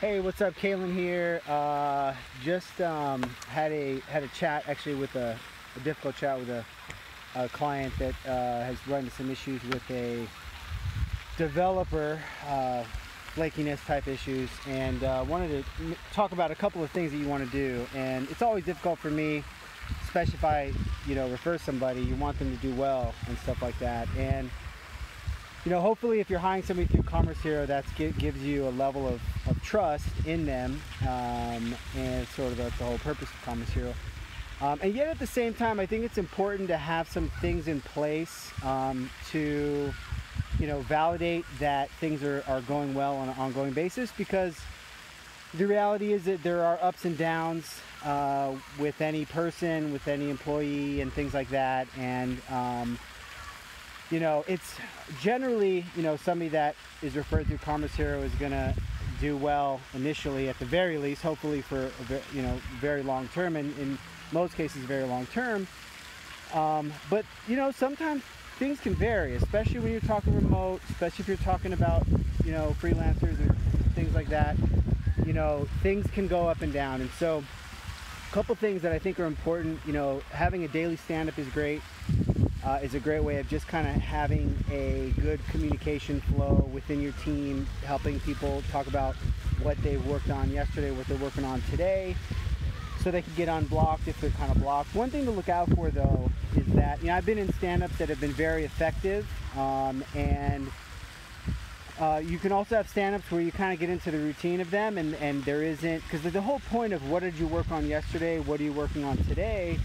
Hey, what's up? Kalen here. Just had a chat actually with a difficult chat with a client that has run into some issues with a developer, flakiness type issues, and wanted to talk about a couple of things that you want to do. And it's always difficult for me, especially if I refer somebody. You want them to do well and stuff like that. And hopefully if you're hiring somebody through Commerce Hero, that gives you a level of trust in them, and it's sort of the whole purpose of Commerce Hero. And yet at the same time, I think it's important to have some things in place to validate that things are going well on an ongoing basis, because the reality is that there are ups and downs with any person, with any employee, and things like that. And it's generally, somebody that is referred through Commerce Hero is going to do well initially, at the very least, hopefully for very long term, and in most cases very long term. But sometimes things can vary, especially when you're talking remote, especially if you're talking about freelancers or things like that. Things can go up and down. And so a couple things that I think are important, having a daily stand-up is great. Is a great way of just kind of having a good communication flow within your team, helping people talk about what they worked on yesterday, what they're working on today, so they can get unblocked if they're kind of blocked. One thing to look out for, though, is that I've been in stand-ups that have been very effective, and you can also have stand-ups where you kind of get into the routine of them, and there isn't, because the whole point of what did you work on yesterday, what are you working on today,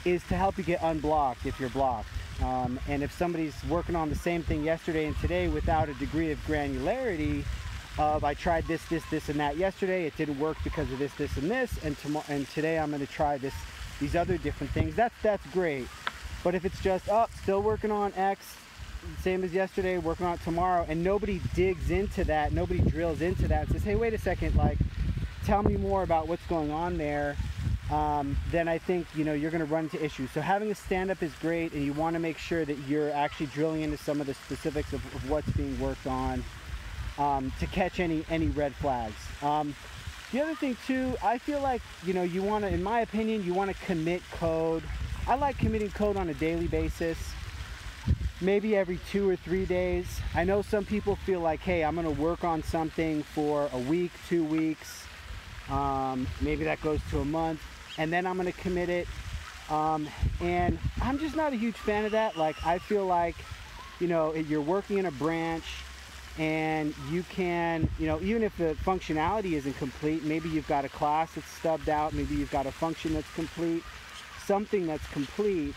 is to help you get unblocked if you're blocked. And if somebody's working on the same thing yesterday and today without a degree of granularity of, I tried this, and that yesterday, it didn't work because of this, and this, and today I'm going to try these other different things, that's great. But if it's just, still working on X, same as yesterday, working on it tomorrow, and nobody digs into that, nobody drills into that and says, hey, wait a second, tell me more about what's going on there, then I think you're going to run into issues. So having a stand-up is great, and you want to make sure that you're actually drilling into some of the specifics of what's being worked on, to catch any red flags. The other thing too, I feel like you want to, in my opinion, you want to commit code. I like committing code on a daily basis, maybe every 2 or 3 days. I know some people feel like, hey, I'm going to work on something for a week, 2 weeks, maybe that goes to a month, and then I'm going to commit it. And I'm just not a huge fan of that. I feel like, you're working in a branch, and you can, even if the functionality isn't complete, maybe you've got a class that's stubbed out, maybe you've got a function that's complete, something that's complete,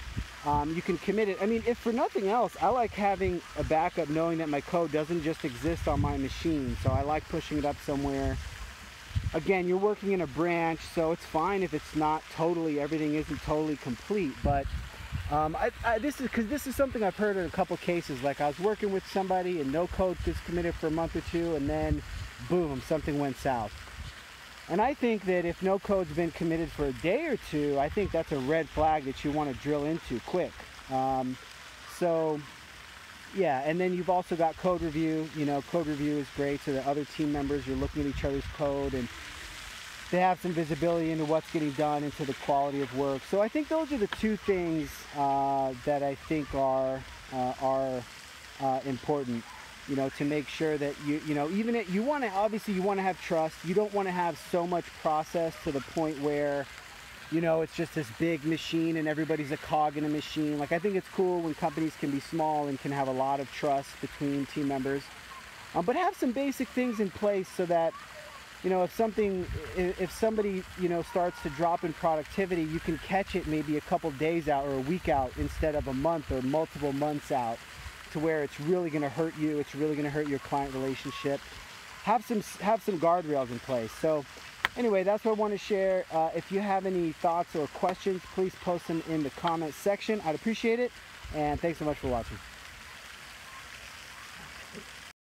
you can commit it. I mean, if for nothing else, I like having a backup, knowing that my code doesn't just exist on my machine. So I like pushing it up somewhere. Again, you're working in a branch, so it's fine if it's not everything isn't totally complete. But this is something I've heard in a couple cases. I was working with somebody and no code was committed for a month or two, and then boom, something went south. And I think that if no code's been committed for a day or two, I think that's a red flag that you want to drill into quick. So yeah, and then you've also got code review. Code review is great, so that other team members, you're looking at each other's code, and they have some visibility into what's getting done, into the quality of work. So I think those are the two things that I think are important. To make sure that even if you want to, obviously you want to have trust. You don't want to have so much process to the point where it's just this big machine and everybody's a cog in a machine. I think it's cool when companies can be small and can have a lot of trust between team members, but have some basic things in place so that if somebody starts to drop in productivity, you can catch it maybe a couple days out or a week out instead of a month or multiple months out, to where it's really going to hurt you, it's really going to hurt your client relationship. Have some guardrails in place. So anyway, that's what I want to share. If you have any thoughts or questions, please post them in the comments section. I'd appreciate it, and thanks so much for watching.